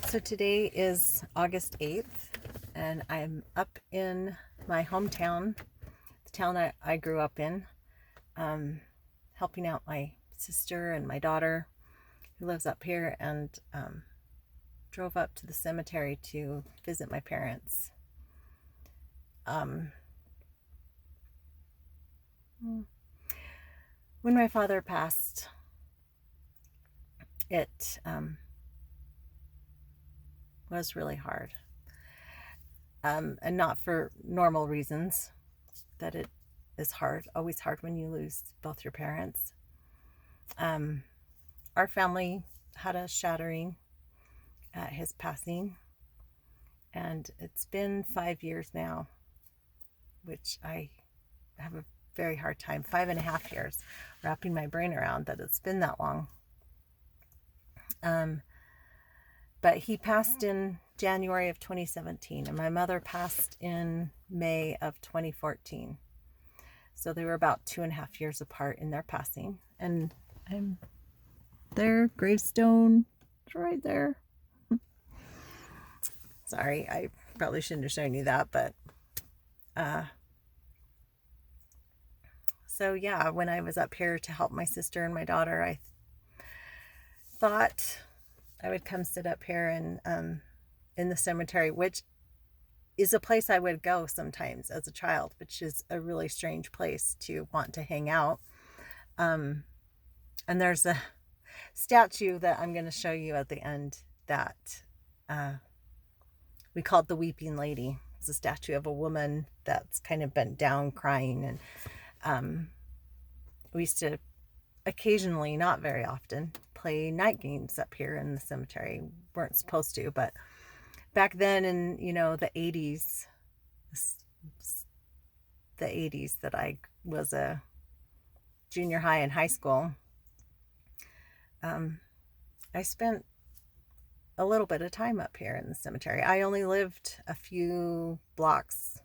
So today is August 8th, and I'm up in my hometown, the town I grew up in, helping out my sister and my daughter who lives up here, and drove up to the cemetery to visit my parents. When my father passed, it was really hard, and not for normal reasons, that it is hard, always hard when you lose both your parents. Our family had a shattering at his passing, and it's been 5 years now, which I have a very hard time, 5.5 years, wrapping my brain around that it's been that long. But he passed in January of 2017, and my mother passed in May of 2014. So they were about 2.5 years apart in their passing. And I'm their gravestone. It's right there. Sorry, I probably shouldn't have shown you that, but so yeah, when I was up here to help my sister and my daughter, I thought I would come sit up here and in the cemetery, which is a place I would go sometimes as a child, which is a really strange place to want to hang out. And there's a statue that I'm going to show you at the end that we called the Weeping Lady. It's a statue of a woman that's kind of bent down crying. And we used to occasionally, not very often, play night games up here in the cemetery. Weren't supposed to, but back then in, the 80s, that I was a junior high and high school, I spent a little bit of time up here in the cemetery. I only lived a few blocks.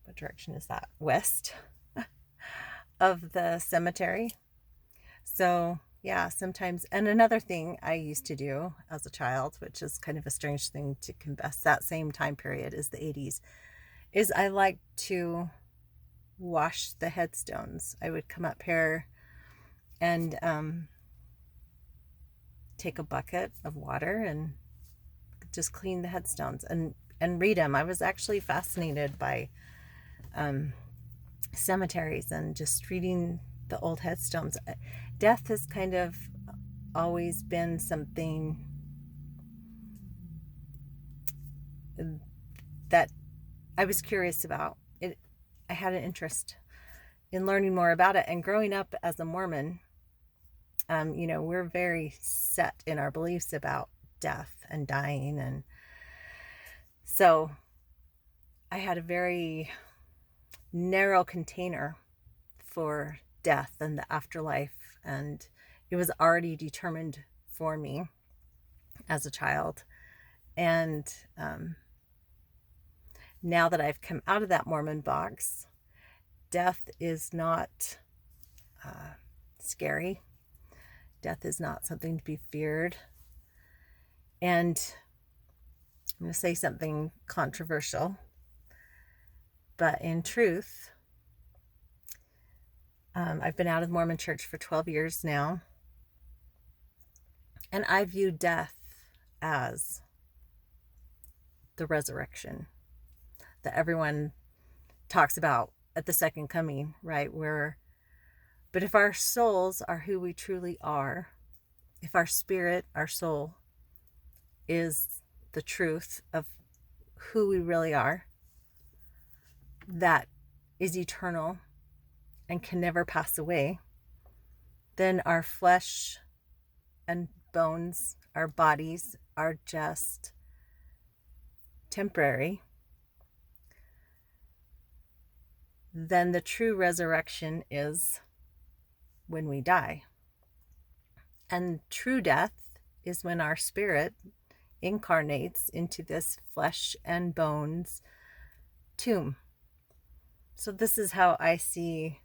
What direction is that? West of the cemetery. So yeah, sometimes. And another thing I used to do as a child, which is kind of a strange thing to confess, that same time period is the 80s, is I liked to wash the headstones. I would come up here and take a bucket of water and just clean the headstones and read them. I was actually fascinated by cemeteries and just reading the old headstones. Death has kind of always been something that I was curious about. I had an interest in learning more about it. And growing up as a Mormon, we're very set in our beliefs about death and dying. And so I had a very narrow container for death and the afterlife, and it was already determined for me as a child. And now that I've come out of that Mormon box, death is not scary. Death is not something to be feared. And I'm going to say something controversial, but in truth, I've been out of the Mormon church for 12 years now, and I view death as the resurrection that everyone talks about at the second coming, right? But if our souls are who we truly are, if our spirit, our soul, is the truth of who we really are, that is eternal and can never pass away, then our flesh and bones, our bodies, are just temporary. Then the true resurrection is when we die. And true death is when our spirit incarnates into this flesh and bones tomb. So this is how I see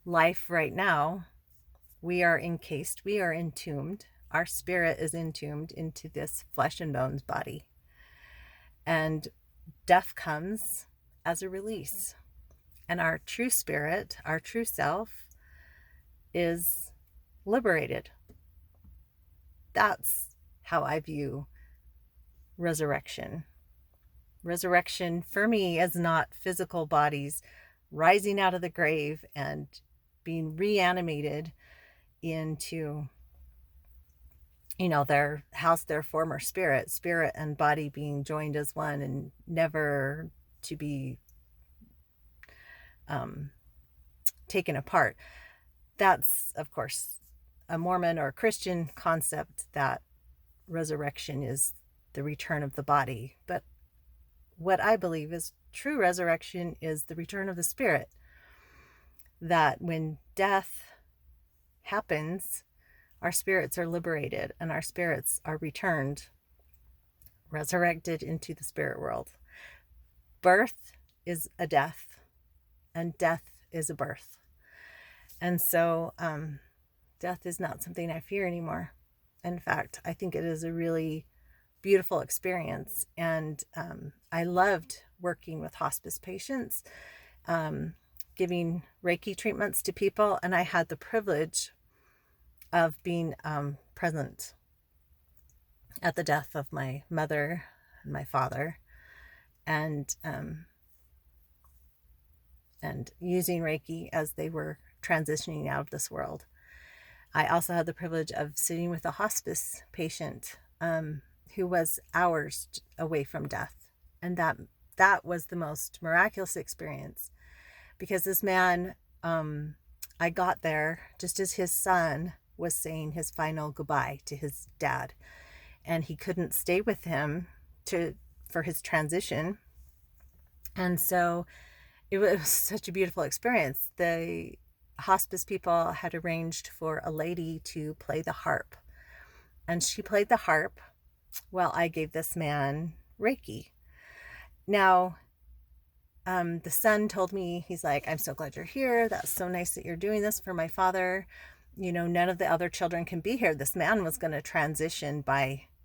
life right now. We are encased, we are entombed. our spirit is entombed into this flesh and bones body. And death comes as a release. And our true spirit, our true self, is liberated. That's how I view resurrection. Resurrection for me is not physical bodies rising out of the grave and being reanimated into, their former spirit and body being joined as one and never to be taken apart. That's, of course, a Mormon or Christian concept that resurrection is the return of the body. But what I believe is true resurrection is the return of the spirit. That when death happens, our spirits are liberated and our spirits are returned, resurrected into the spirit world. Birth is a death, and death is a birth. And so death is not something I fear anymore. In fact, I think it is a really beautiful experience. And I loved working with hospice patients, giving Reiki treatments to people. And I had the privilege of being present at the death of my mother and my father, and using Reiki as they were transitioning out of this world. I also had the privilege of sitting with a hospice patient who was hours away from death. And that was the most miraculous experience, because this man, I got there just as his son was saying his final goodbye to his dad, and he couldn't stay with him for his transition. And so it was such a beautiful experience. The hospice people had arranged for a lady to play the harp, and she played the harp while I gave this man Reiki. Now, the son told me, he's like, "I'm so glad you're here. That's so nice that you're doing this for my father. None of the other children can be here." This man was going to transition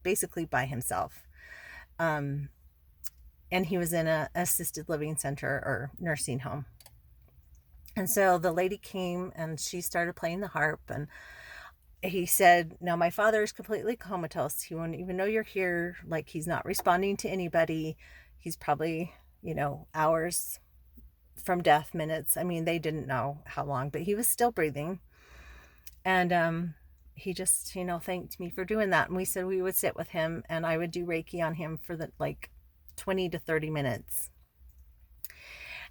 basically by himself. And he was in a assisted living center or nursing home. And so the lady came and she started playing the harp, and he said, "Now my father is completely comatose. He won't even know you're here. Like, he's not responding to anybody. He's probably, hours from death, minutes." I mean, they didn't know how long, but he was still breathing. And he just, thanked me for doing that. And we said we would sit with him and I would do Reiki on him for 20 to 30 minutes.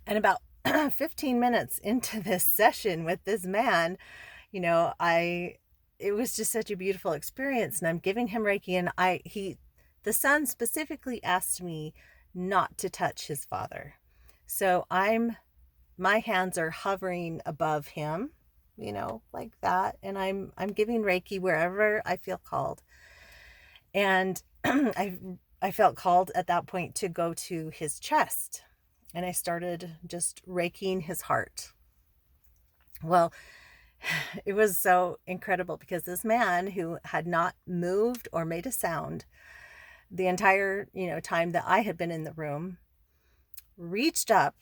And about 15 minutes into this session with this man, it was just such a beautiful experience. And I'm giving him Reiki, and the son specifically asked me not to touch his father. So my hands are hovering above him, like that. And I'm giving Reiki wherever I feel called. And I felt called at that point to go to his chest, and I started just Reikiing his heart. Well, it was so incredible because this man who had not moved or made a sound the entire, time that I had been in the room, reached up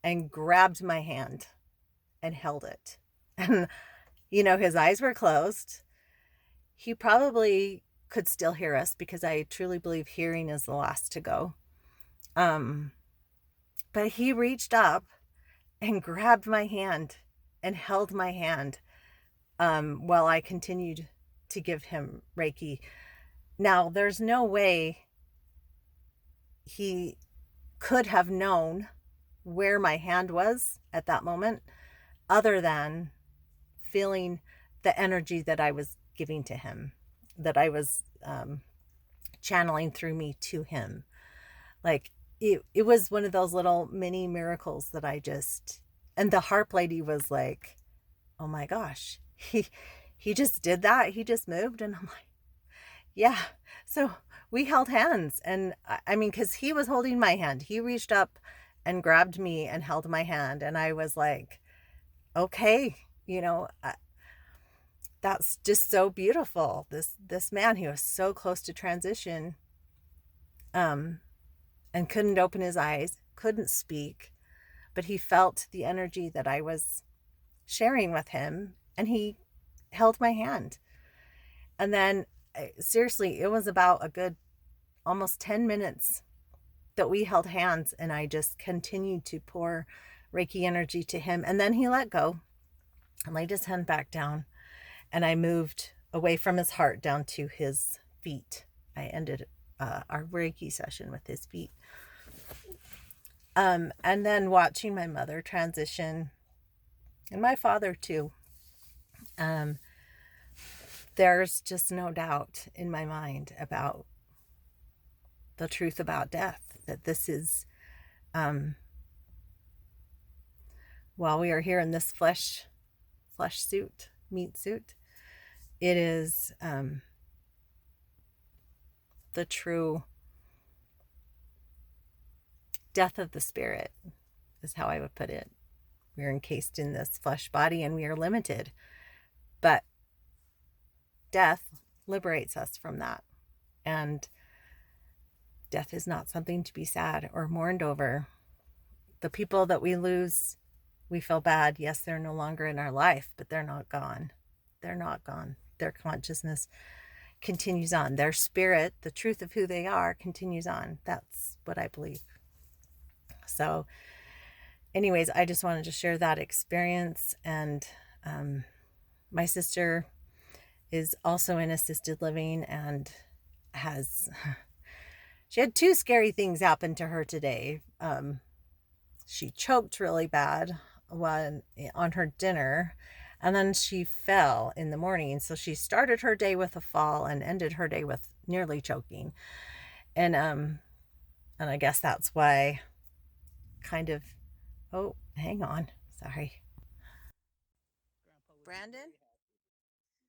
and grabbed my hand and held it. And, his eyes were closed. He probably could still hear us, because I truly believe hearing is the last to go. But he reached up and grabbed my hand and held my hand while I continued to give him Reiki. Now, there's no way he could have known where my hand was at that moment, other than feeling the energy that I was giving to him, that I was channeling through me to him. Like, it was one of those little mini miracles that and the harp lady was like, "Oh my gosh, he just did that. He just moved." And I'm like, yeah. So we held hands, and I mean, because he was holding my hand, he reached up and grabbed me and held my hand, and I was like, okay, that's just so beautiful. This man, he was so close to transition, and couldn't open his eyes, couldn't speak, but he felt the energy that I was sharing with him, and he held my hand. And then, seriously, it was about a good almost 10 minutes that we held hands, and I just continued to pour Reiki energy to him. And then he let go and laid his hand back down, and I moved away from his heart down to his feet. I ended our Reiki session with his feet. And then watching my mother transition, and my father too. There's just no doubt in my mind about the truth about death, that this is, while we are here in this flesh suit, meat suit, it is the true death of the spirit, is how I would put it. We're encased in this flesh body and we are limited, but death liberates us from that. And death is not something to be sad or mourned over. The people that we lose, we feel bad. Yes, they're no longer in our life, but they're not gone. They're not gone. Their consciousness continues on. Their spirit, the truth of who they are, continues on. That's what I believe. So anyways, I just wanted to share that experience. And my sister is also in assisted living and she had two scary things happen to her today. She choked really bad on her dinner, and then she fell in the morning. So she started her day with a fall and ended her day with nearly choking. And I guess that's why kind of, oh, hang on. Sorry. Brandon?